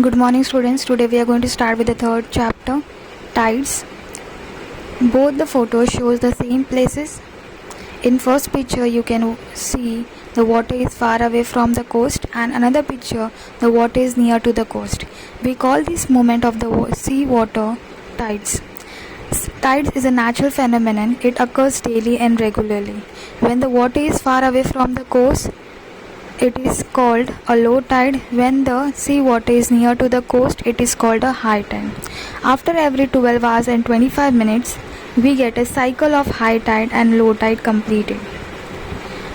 Good morning, students. Today we are going to start with the third chapter, tides. Both the photos shows the same places. In first picture you can see the water is far away from the coast, and another picture the water is near to the coast. We call this movement of the sea water tides. Tides is a natural phenomenon. It occurs daily and regularly. When the water is far away from the coast, it is called a low tide. When the sea water is near to the coast, it is called a high tide. After every 12 hours and 25 minutes, we get a cycle of high tide and low tide completed.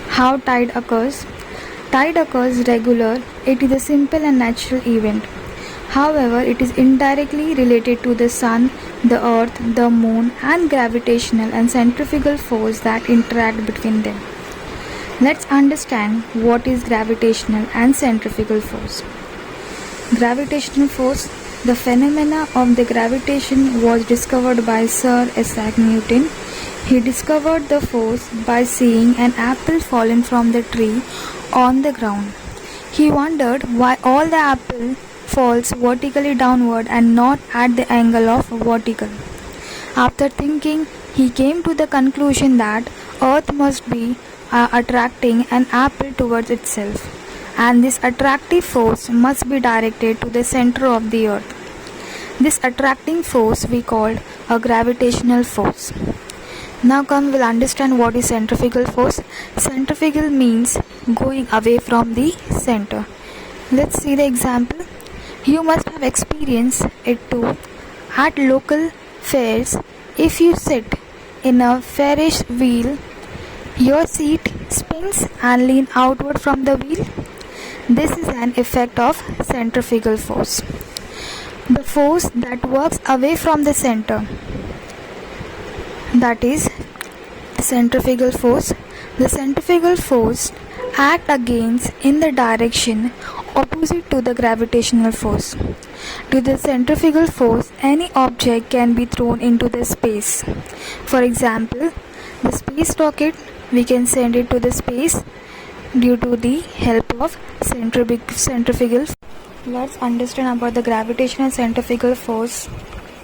How tide occurs? Tide occurs regular. It is a simple and natural event. However, it is indirectly related to the sun, the earth, the moon, and gravitational and centrifugal force that interact between them. Let's understand what is gravitational and centrifugal force. Gravitational force. The phenomena of the gravitation was discovered by Sir Isaac Newton. He discovered the force by seeing an apple fallen from the tree on the ground. He wondered why all the apple falls vertically downward and not at the angle of vertical. After thinking, he came to the conclusion that Earth must be attracting an apple towards itself, and this attractive force must be directed to the center of the earth. This attracting force we called a gravitational force. Now come we'll understand what is centrifugal force. Centrifugal means going away from the center. Let's see the example. You must have experienced it too at local fairs. If you sit in a Ferris wheel, your seat spins and leans outward from the wheel. This is an effect of centrifugal force. The force that works away from the center, that is centrifugal force. The centrifugal force acts against in the direction opposite to the gravitational force. To the centrifugal force, any object can be thrown into the space. For example, the space rocket, we can send it to the space due to the help of centrifugal. Let's understand about the gravitational centrifugal force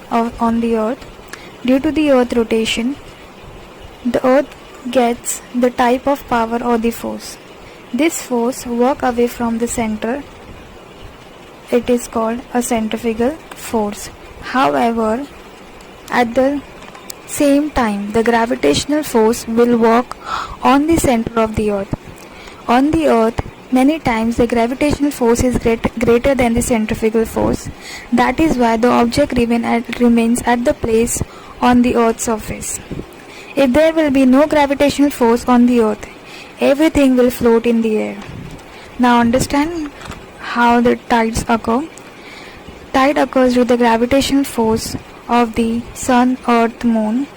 on the earth. Due to the earth rotation, the earth gets the type of power or the force. This force works away from the center. It is called a centrifugal force. However, at the same time, the gravitational force will work on the center of the earth. On the earth, many times the gravitational force is greater than the centrifugal force. That is why the object remains at the place on the earth's surface. If there will be no gravitational force on the earth, everything will float in the air. Now understand how the tides occur. Tide occurs due to the gravitational force of the sun, earth, moon,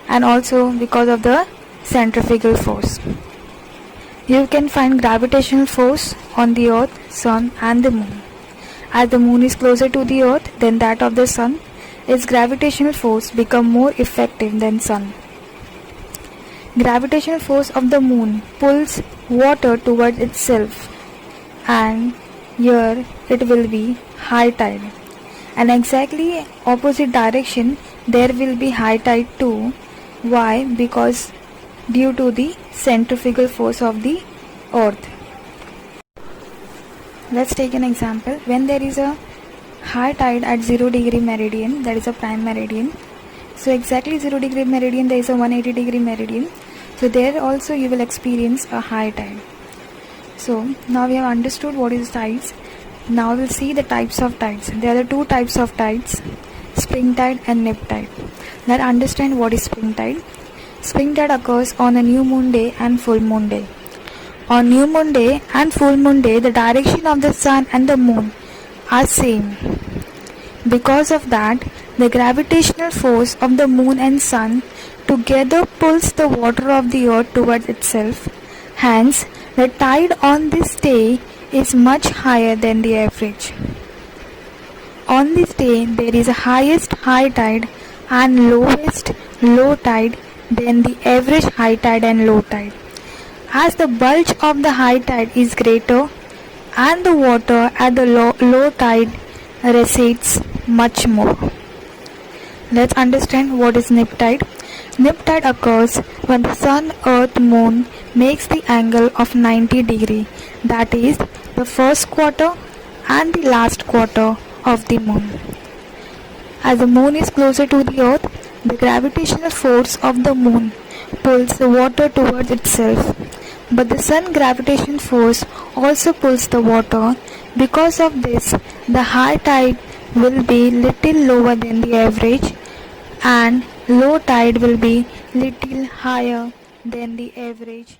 and also because of the centrifugal force. You can find gravitational force on the earth, sun, and the moon. As the moon is closer to the earth than that of the sun, its gravitational force becomes more effective than sun. Gravitational force of the moon pulls water towards itself, and here it will be high tide. And exactly opposite direction there will be high tide too. Why? Because due to the centrifugal force of the earth. Let's take an example. When there is a high tide at 0 degree meridian, that is a prime meridian. So exactly 0 degree meridian there is a 180 degree meridian. So there also you will experience a high tide. So now we have understood what is tides. Now we'll see the types of tides. There are two types of tides, spring tide and nip tide. Let's understand what is spring tide. Spring tide occurs on a new moon day and full moon day. On new moon day and full moon day, the direction of the sun and the moon are same. Because of that, the gravitational force of the moon and sun together pulls the water of the earth towards itself. Hence, the tide on this day is much higher than the average. On this day, there is a highest high tide and lowest low tide than the average high tide and low tide. As the bulge of the high tide is greater, and the water at the low tide recedes much more. Let's understand what is nip tide. Nip tide occurs when the sun, earth, moon makes the angle of 90 degree, that is the first quarter and the last quarter of the moon. As the moon is closer to the earth, the gravitational force of the moon pulls the water towards itself. But the sun gravitation force also pulls the water. Because of this, the high tide will be little lower than the average and low tide will be little higher than the average.